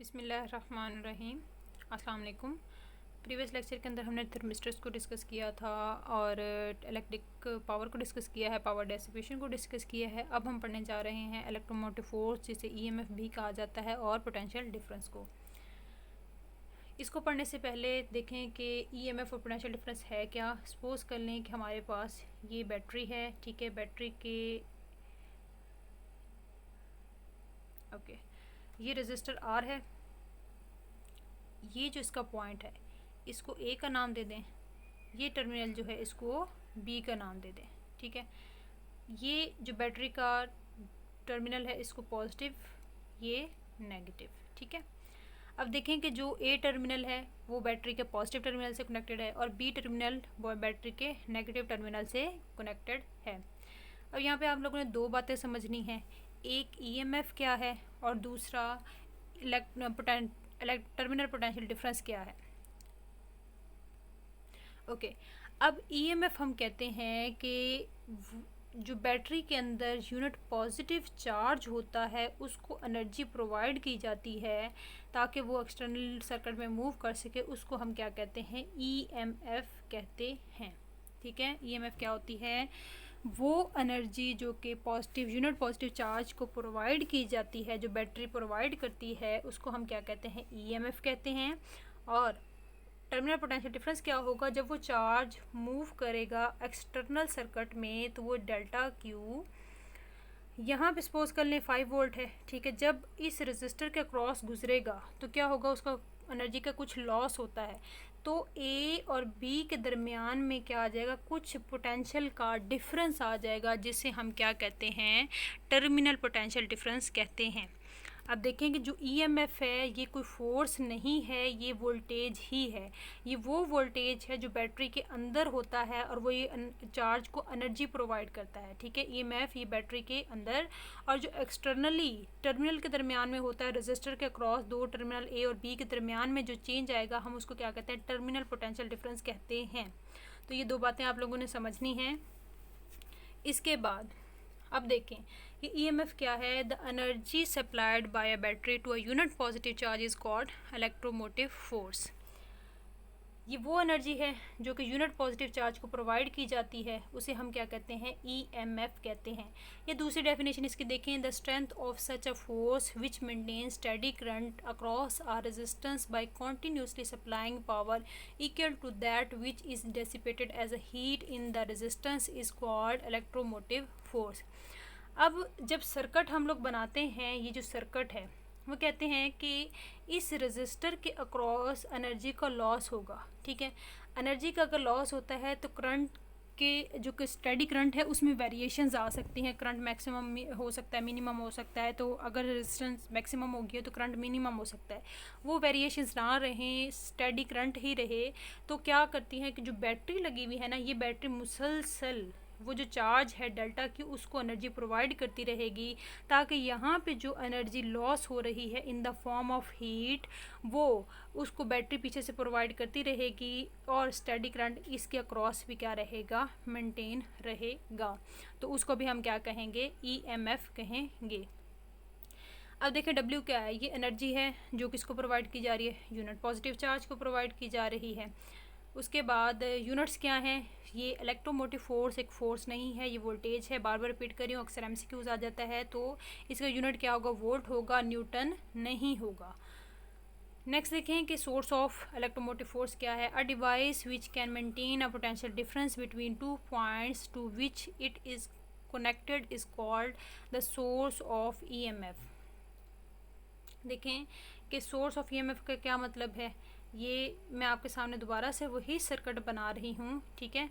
बिस्मिल्लाहिर्रहमानिर्रहीम। अस्सलाम वालेकुम। प्रीवियस लेक्चर के अंदर हमने थर्मिस्टर्स को डिस्कस किया था और इलेक्ट्रिक पावर को डिस्कस किया है, पावर डेसिपेशन को डिस्कस किया है। अब हम पढ़ने जा रहे हैं इलेक्ट्रोमोटिव फोर्स, जिसे ईएमएफ भी कहा जाता है, और पोटेंशियल डिफरेंस को। इसको पढ़ने से पहले देखें कि ईएमएफ और पोटेंशियल डिफरेंस है क्या। सपोज कर लें कि हमारे पास ये बैटरी है, ठीक है। बैटरी के ये रेजिस्टर आर है, ये जो इसका पॉइंट है इसको ए का नाम दे दें, ये टर्मिनल जो है इसको बी का नाम दे दें, ठीक है। ये जो बैटरी का टर्मिनल है इसको पॉजिटिव, ये नेगेटिव, ठीक है। अब देखें कि जो ए टर्मिनल है वो बैटरी के पॉजिटिव टर्मिनल से कनेक्टेड है और बी टर्मिनल वो बैटरी के नेगेटिव टर्मिनल से कनेक्टेड है। अब यहाँ पे आप लोगों ने दो बातें समझनी हैं, एक ईएमएफ क्या है और दूसरा टर्मिनल पोटेंशियल डिफरेंस क्या है। ओके, अब ईएमएफ हम कहते हैं कि जो बैटरी के अंदर यूनिट पॉजिटिव चार्ज होता है उसको एनर्जी प्रोवाइड की जाती है ताकि वो एक्सटर्नल सर्किट में मूव कर सके, उसको हम क्या कहते हैं, ईएमएफ कहते हैं, ठीक है। ईएमएफ क्या होती है, वो एनर्जी जो कि पॉजिटिव यूनिट पॉजिटिव चार्ज को प्रोवाइड की जाती है, जो बैटरी प्रोवाइड करती है, उसको हम क्या कहते हैं, ईएमएफ कहते हैं। और टर्मिनल पोटेंशियल डिफरेंस क्या होगा, जब वो चार्ज मूव करेगा एक्सटर्नल सर्किट में तो वो डेल्टा क्यू, यहाँ पे सपोज कर लें 5 वोल्ट है, ठीक है। जब इस रेजिस्टर के क्रॉस गुजरेगा तो क्या होगा, उसका एनर्जी का कुछ लॉस होता है, तो ए और बी के दरमियान में क्या आ जाएगा, कुछ पोटेंशियल का डिफरेंस आ जाएगा, जिसे हम क्या कहते हैं, टर्मिनल पोटेंशियल डिफरेंस कहते हैं। अब देखें कि जो ईएमएफ है ये कोई फोर्स नहीं है, ये वोल्टेज ही है। ये वो वोल्टेज है जो बैटरी के अंदर होता है और वो ये चार्ज को एनर्जी प्रोवाइड करता है, ठीक है। ईएमएफ ये बैटरी के अंदर, और जो एक्सटर्नली टर्मिनल के दरमियान में होता है, रेजिस्टर के क्रॉस दो टर्मिनल ए और बी के दरमियान में जो चेंज आएगा हम उसको क्या कहते हैं, टर्मिनल पोटेंशियल डिफरेंस कहते हैं। तो ये दो बातें आप लोगों ने समझनी हैं। इसके बाद अब देखें कि ईएमएफ क्या है, the energy supplied by a battery to a unit positive charge is called electromotive force. ये वो एनर्जी है जो कि यूनिट पॉजिटिव चार्ज को प्रोवाइड की जाती है, उसे हम क्या कहते हैं, ईएमएफ कहते हैं। ये दूसरी डेफिनेशन इसकी देखें, the strength of such a force which maintain steady current across R resistance by continuously supplying power equal to that which is dissipated as a heat in the resistance is called electromotive force. अब जब circuit हम लोग बनाते हैं, ये जो circuit है वो कहते हैं कि इस रेजिस्टर के अक्रॉस एनर्जी का लॉस होगा, ठीक है। एनर्जी का अगर लॉस होता है तो करंट के जो कि स्टेडी करंट है उसमें वेरिएशंस आ सकती हैं। करंट मैक्सिमम हो सकता है, मिनिमम हो सकता है, तो अगर रेजिस्टेंस मैक्सिमम हो गया तो करंट मिनिमम हो सकता है। वो वेरिएशंस ना रहें, स्टेडी करंट ही रहे, तो क्या करती हैं कि जो बैटरी लगी हुई है ना, ये बैटरी मुसलसल वो जो चार्ज है डेल्टा की उसको एनर्जी प्रोवाइड करती रहेगी, ताकि यहाँ पे जो एनर्जी लॉस हो रही है in the form of heat, वो उसको बैटरी पीछे से प्रोवाइड करती रहेगी, और स्टेडी करंट इसके अक्रॉस भी क्या रहेगा, मेंटेन रहेगा। तो उसको भी हम क्या कहेंगे, ईएमएफ कहेंगे। अब देखें डब्ल्यू क्या है, ये एनर्जी है जो किसको प्रोवाइड की जा रही है, यूनिट पॉजिटिव चार्ज को प्रोवाइड की जा रही है। उसके बाद यूनिट्स क्या हैं, ये इलेक्ट्रोमोटिव फोर्स एक फोर्स नहीं है, ये वोल्टेज है। बार बार रिपीट कर रही हूँ, अक्सर एमसीक्यूज आ जाता है, तो इसका यूनिट क्या होगा, वोल्ट होगा, न्यूटन नहीं होगा। नेक्स्ट देखें कि सोर्स ऑफ इलेक्ट्रोमोटिव फोर्स क्या है, a device which can maintain a potential difference between two points to which it is connected is called the source of EMF. देखें कि सोर्स ऑफ ईएमएफ का क्या मतलब है, ये मैं आपके सामने दोबारा से वही सर्किट बना रही हूँ, ठीक है।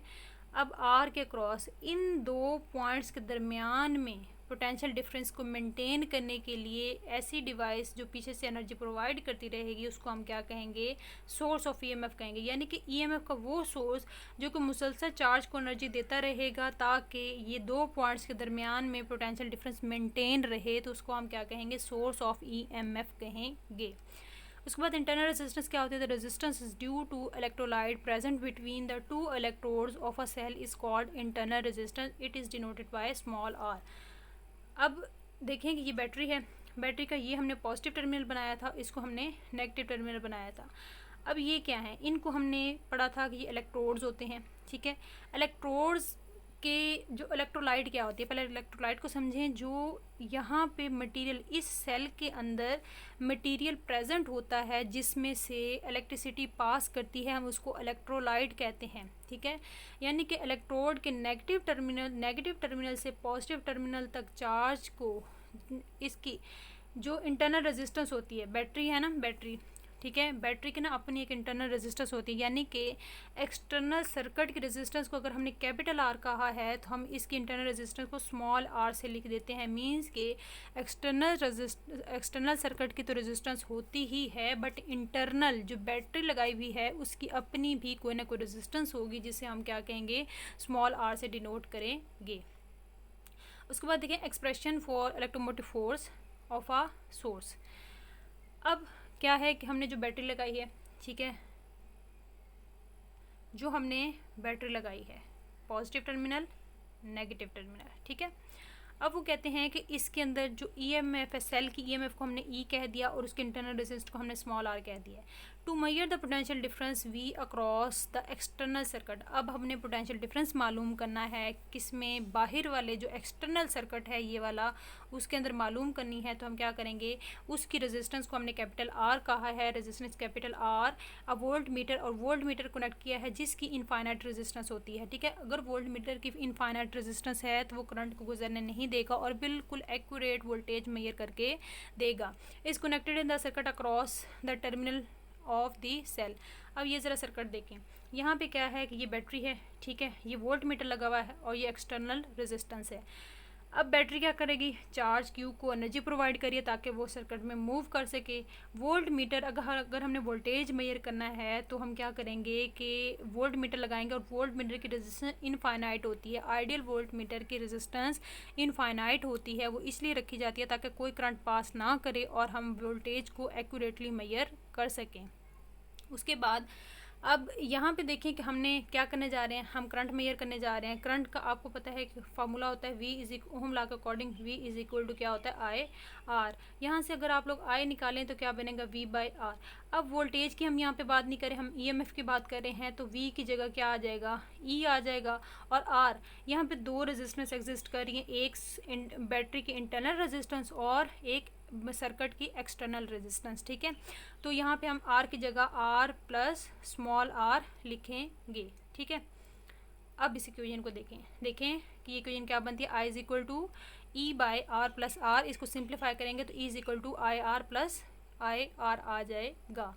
अब आर के क्रॉस इन दो पॉइंट्स के दरमियान में पोटेंशियल डिफरेंस को मेंटेन करने के लिए ऐसी डिवाइस जो पीछे से एनर्जी प्रोवाइड करती रहेगी उसको हम क्या कहेंगे, सोर्स ऑफ ईएमएफ कहेंगे। यानी कि ईएमएफ का वो सोर्स जो कि मुसलसल चार्ज को एनर्जी देता रहेगा ताकि ये दो पॉइंट्स के दरमियान में पोटेंशियल डिफरेंस मेंटेन रहे, तो उसको हम क्या कहेंगे, सोर्स ऑफ ईएमएफ कहेंगे। उसके बाद इंटरनल रेजिस्टेंस क्या होती है, the resistance is due to electrolyte present between the two electrodes of a cell is called internal resistance, it is denoted by small R. अब देखें कि ये बैटरी है, बैटरी का ये हमने पॉजिटिव टर्मिनल बनाया था, इसको हमने नेगेटिव टर्मिनल बनाया था। अब ये क्या है, इनको हमने पढ़ा था कि ये इलेक्ट्रोड्स होते हैं, ठीक है। इलेक्ट्रोड्स के जो इलेक्ट्रोलाइट क्या होती है, पहले इलेक्ट्रोलाइट को समझें। जो यहाँ पे मटेरियल, इस सेल के अंदर मटेरियल प्रेजेंट होता है जिसमें से इलेक्ट्रिसिटी पास करती है, हम उसको इलेक्ट्रोलाइट कहते हैं, ठीक है। यानी कि इलेक्ट्रोड के नेगेटिव टर्मिनल से पॉजिटिव टर्मिनल तक चार्ज को, इसकी जो इंटरनल रेजिस्टेंस होती है, बैटरी है ना, बैटरी, ठीक है, बैटरी की ना अपनी एक इंटरनल रेजिस्टेंस होती है। यानी कि एक्सटर्नल सर्किट की रेजिस्टेंस को अगर हमने कैपिटल आर कहा है तो हम इसकी इंटरनल रेजिस्टेंस को स्मॉल आर से लिख देते हैं। मींस के एक्सटर्नल सर्किट की तो रेजिस्टेंस होती ही है, बट इंटरनल जो बैटरी लगाई हुई है उसकी अपनी भी कोई ना कोई रेजिस्टेंस होगी, जिसे हम क्या कहेंगे, स्मॉल आर से डिनोट करेंगे। उसके बाद देखें expression for electromotive force of a source. अब क्या है कि हमने जो बैटरी लगाई है, ठीक है, जो हमने बैटरी लगाई है, पॉजिटिव टर्मिनल, नेगेटिव टर्मिनल, ठीक है। अब वो कहते हैं कि इसके अंदर जो ईएमएफ है, सेल की ईएमएफ को हमने ई कह दिया और उसके इंटरनल रेजिस्टेंस को हमने स्मॉल आर कह दिया। To measure the potential difference V across the external circuit. अब हमने पोटेंशियल डिफरेंस मालूम करना है, किसमें, बाहर वाले जो एक्सटर्नल सर्किट है ये वाला, उसके अंदर मालूम करनी है। तो हम क्या करेंगे, उसकी रेजिस्टेंस को हमने कैपिटल आर कहा है, रेजिस्टेंस कैपिटल आर। अब वोल्ट मीटर और वोल्ट मीटर कनेक्ट किया है जिसकी इनफाइनाइट रेजिस्टेंस होती है, ठीक है। अगर वोल्ट मीटर की इनफाइनाइट रेजिस्टेंस है तो वो करंट को गुजरने नहीं देगा और बिल्कुल एक्यूरेट वोल्टेज मेजर करके देगा। Is connected in the circuit across the terminal of the cell. अब ये ज़रा सर्किट देखें, यहाँ पे क्या है कि ये बैटरी है, ठीक है, ये वोल्ट मीटर लगा हुआ है और ये एक्सटर्नल रेजिस्टेंस है। अब बैटरी क्या करेगी, चार्ज क्यू को एनर्जी प्रोवाइड करिए ताकि वो सर्किट में मूव कर सके। वोल्ट मीटर, अगर हमने वोल्टेज मेजर करना है तो हम क्या करेंगे कि वोल्ट मीटर लगाएंगे और वोल्ट मीटर की रेजिस्टेंस इनफाइनाइट होती है। आइडियल वोल्ट मीटर की रेजिस्टेंस इनफाइनाइट होती है, वो इसलिए रखी जाती है ताकि कोई करंट पास ना करे और हम वोल्टेज को एक्यूरेटली मेजर कर सकें। उसके बाद अब यहाँ पे देखें कि हमने क्या करने जा रहे हैं, हम करंट मेजर करने जा रहे हैं। करंट का आपको पता है कि फार्मूला होता है V इज ओम लॉ के according V is equal to क्या होता है, आई आर। यहाँ से अगर आप लोग आई निकालें तो क्या बनेगा, V बाई आर। अब वोल्टेज की हम यहाँ पे बात नहीं करें, हम EMF की बात कर रहे हैं, तो V की जगह क्या आ जाएगा, E आ जाएगा। और R, यहाँ पे दो रेजिस्टेंस एग्जिस्ट कर रही हैं, एक बैटरी की इंटरनल रेजिस्टेंस और एक सर्किट की एक्सटर्नल रेजिस्टेंस, ठीक है। तो यहाँ पे हम R की जगह R प्लस स्मॉल r लिखेंगे, ठीक है। अब इस इक्वेशन को देखें कि ये इक्वेशन क्या बनती है, I is equal to E by R plus R. इसको सिंप्लीफाई करेंगे तो E is equal to I R plus I R आ जाएगा।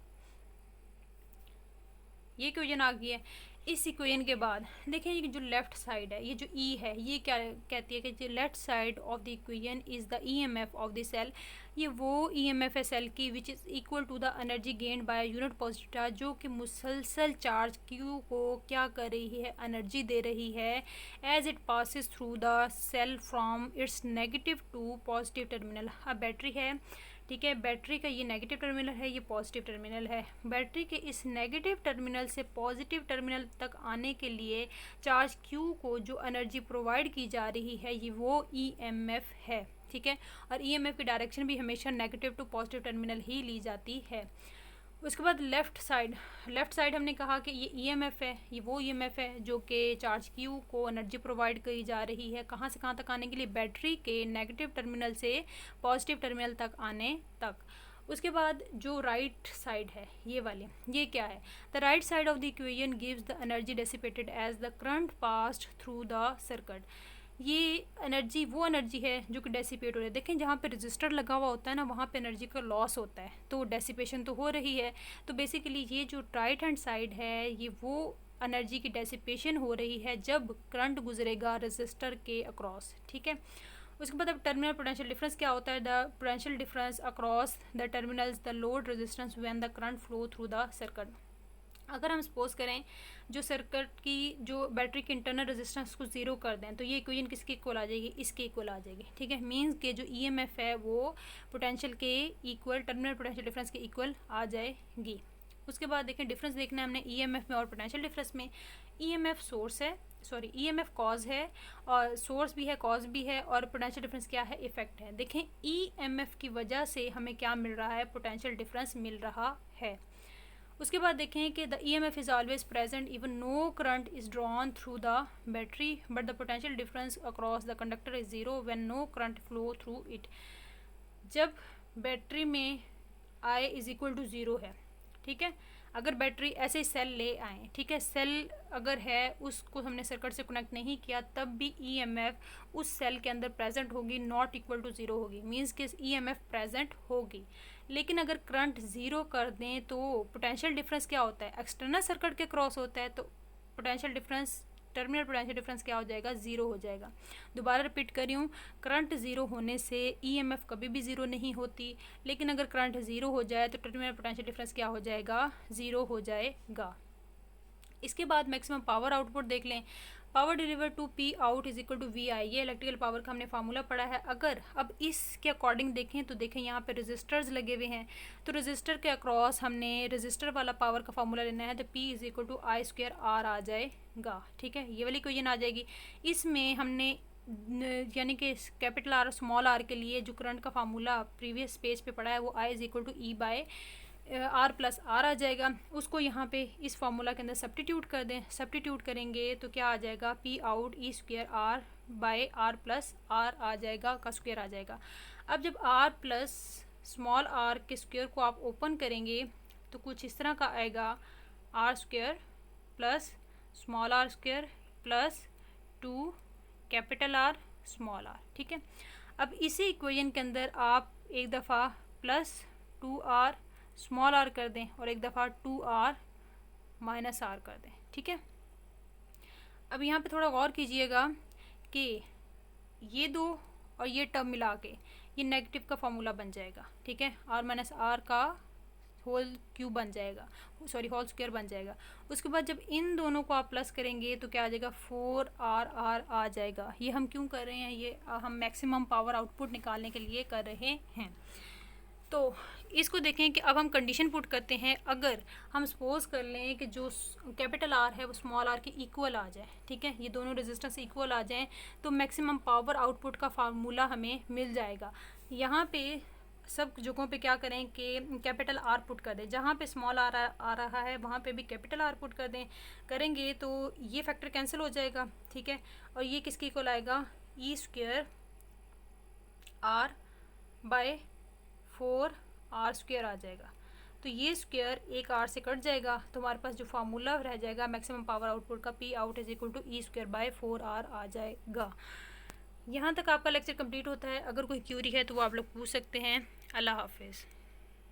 ये इक्वेशन आ गई है। इस इक्वेशन के बाद देखें ये जो लेफ्ट साइड है, ये जो E है, ये क्या कहती है कि जो left side of the equation is the EMF of the cell. ये वो EMF है सेल की which is equal to the energy gained by unit positive charge, जो कि मुसलसल चार्ज Q को क्या कर रही है, एनर्जी दे रही है as it passes through the cell from its negative to positive terminal. अब बैटरी है, ठीक है, बैटरी का ये नेगेटिव टर्मिनल है, ये पॉजिटिव टर्मिनल है। बैटरी के इस नेगेटिव टर्मिनल से पॉजिटिव टर्मिनल तक आने के लिए चार्ज Q को जो एनर्जी प्रोवाइड की जा रही है ये वो EMF है, ठीक है। और EMF की डायरेक्शन भी हमेशा नेगेटिव टू पॉजिटिव टर्मिनल ही ली जाती है। उसके बाद लेफ़्ट साइड हमने कहा कि ये EMF है, ये वो EMF है जो कि चार्ज Q को एनर्जी प्रोवाइड करी जा रही है, कहाँ से कहाँ तक आने के लिए, बैटरी के नेगेटिव टर्मिनल से पॉजिटिव टर्मिनल तक आने तक। उसके बाद जो राइट साइड है ये वाली, ये क्या है, the right side of the equation gives the energy dissipated as the current passed through the circuit. ये एनर्जी वो एनर्जी है जो कि डेसिपेट हो रही है। देखें जहाँ पे रजिस्टर लगा हुआ होता है ना, वहाँ पे एनर्जी का लॉस होता है, तो डेसिपेशन तो हो रही है। तो बेसिकली ये जो राइट हैंड साइड है ये वो एनर्जी की डेसिपेशन हो रही है जब करंट गुजरेगा रजिस्टर के अक्रॉस, ठीक है। उसके बाद अब टर्मिनल पोटेंशियल डिफरेंस क्या होता है, the potential difference across the terminals the load resistance when the current flow through the circuit. अगर हम सपोज करें जो सर्किट की जो बैटरी की इंटरनल रेजिस्टेंस को ज़ीरो कर दें तो ये इक्वेशन किसके इक्वल आ जाएगी, इसके इक्वल आ जाएगी, ठीक है। मींस के जो EMF है वो पोटेंशियल के इक्वल, टर्मिनल पोटेंशियल डिफरेंस के इक्वल आ जाएगी। उसके बाद देखें डिफरेंस देखना है हमने ईएमएफ में और पोटेंशियल डिफरेंस में। ईएमएफ सोर्स है, सॉरी ईएमएफ कॉज है और सोर्स भी है, कॉज भी है, और पोटेंशियल डिफरेंस क्या है, इफेक्ट है। देखें ईएमएफ की वजह से हमें क्या मिल रहा है, पोटेंशियल डिफरेंस मिल रहा है। उसके बाद देखें कि the EMF is always present even no current is drawn through the battery but the potential difference across the conductor is zero when no current flow through it. जब बैटरी में I is equal to zero है, ठीक है, अगर battery ऐसे cell ले आए, ठीक है, सेल अगर है उसको हमने सर्किट से कनेक्ट नहीं किया तब भी ईएमएफ उस सेल के अंदर प्रेजेंट होगी, नॉट इक्वल टू ज़ीरो होगी, मींस कि ईएमएफ प्रेजेंट होगी। लेकिन अगर करंट ज़ीरो कर दें तो पोटेंशियल डिफरेंस क्या होता है, एक्सटर्नल सर्किट के क्रॉस होता है, तो potential difference, terminal potential difference क्या हो जाएगा, ज़ीरो हो जाएगा। दोबारा रिपीट कर रही हूँ, करंट ज़ीरो होने से ईएमएफ कभी भी ज़ीरो नहीं होती, लेकिन अगर करंट ज़ीरो हो जाए तो टर्मिनल पोटेंशियल डिफरेंस क्या हो जाएगा, ज़ीरो हो जाएगा। इसके बाद मैक्सिमम पावर आउटपुट देख लें। Power deliver to P out is equal to V I, ये इलेक्ट्रिकल पावर का हमने फार्मूला पढ़ा है। अगर अब इसके अकॉर्डिंग देखें तो देखें यहाँ पे रेजिस्टर्स लगे हुए हैं, तो रेजिस्टर के अक्रॉस हमने रेजिस्टर वाला पावर का फार्मूला लेना है, तो P is equal to I square R आ जाएगा, ठीक है, ये वाली इक्वेशन आ जाएगी। इसमें हमने यानी कि कैपिटल आर स्मॉल आर के लिए जो करंट का फार्मूला प्रीवियस पेज पे पढ़ा है वो I is equal to E by R plus R आ जाएगा। उसको यहाँ पे इस फार्मूला के अंदर सब्स्टिट्यूट कर दें, सब्स्टिट्यूट करेंगे तो क्या आ जाएगा, P out E square R by R plus R आ जाएगा, का स्क्वायर आ जाएगा। अब जब आर प्लस स्मॉल आर के स्क्वायर को आप ओपन करेंगे तो कुछ इस तरह का आएगा, R square plus small R square plus 2 capital R small R, ठीक है। अब इसी इक्वेशन के अंदर आप एक दफ़ा प्लस 2r स्मॉल आर कर दें और एक दफ़ा 2r माइनस आर कर दें, ठीक है। अब यहाँ पे थोड़ा गौर कीजिएगा कि ये दो और ये टर्म मिला के ये नेगेटिव का फॉर्मूला बन जाएगा, ठीक है, r माइनस आर का होल क्यूब बन जाएगा, सॉरी होल स्क्वायर बन जाएगा। उसके बाद जब इन दोनों को आप प्लस करेंगे तो क्या आ जाएगा, 4r आ जाएगा। ये हम क्यों कर रहे हैं, ये हम मैक्सिमम पावर आउटपुट निकालने के लिए कर रहे हैं। तो इसको देखें कि अब हम कंडीशन पुट करते हैं, अगर हम सपोज कर लें कि जो कैपिटल आर है वो स्मॉल आर के इक्वल आ जाए, ठीक है, ये दोनों रेजिस्टेंस इक्वल आ जाएं तो मैक्सिमम पावर आउटपुट का फार्मूला हमें मिल जाएगा। यहाँ पे सब जगहों पे क्या करें कि कैपिटल आर पुट कर दें, जहाँ पे स्मॉल आर आ रहा है वहाँ पे भी कैपिटल आर पुट कर दें, करेंगे तो ये फैक्टर कैंसिल हो जाएगा, ठीक है, और ये किसके इक्वल आएगा, E square R by 4r square आ जाएगा। तो ये स्क्वायर एक r से कट जाएगा तो हमारे पास जो फार्मूला रह जाएगा मैक्सिमम पावर आउटपुट का, P out is equal to E square by 4r आ जाएगा। यहाँ तक आपका लेक्चर कंप्लीट होता है। अगर कोई क्यूरी है तो वो आप लोग पूछ सकते हैं। अल्लाह हाफिज़।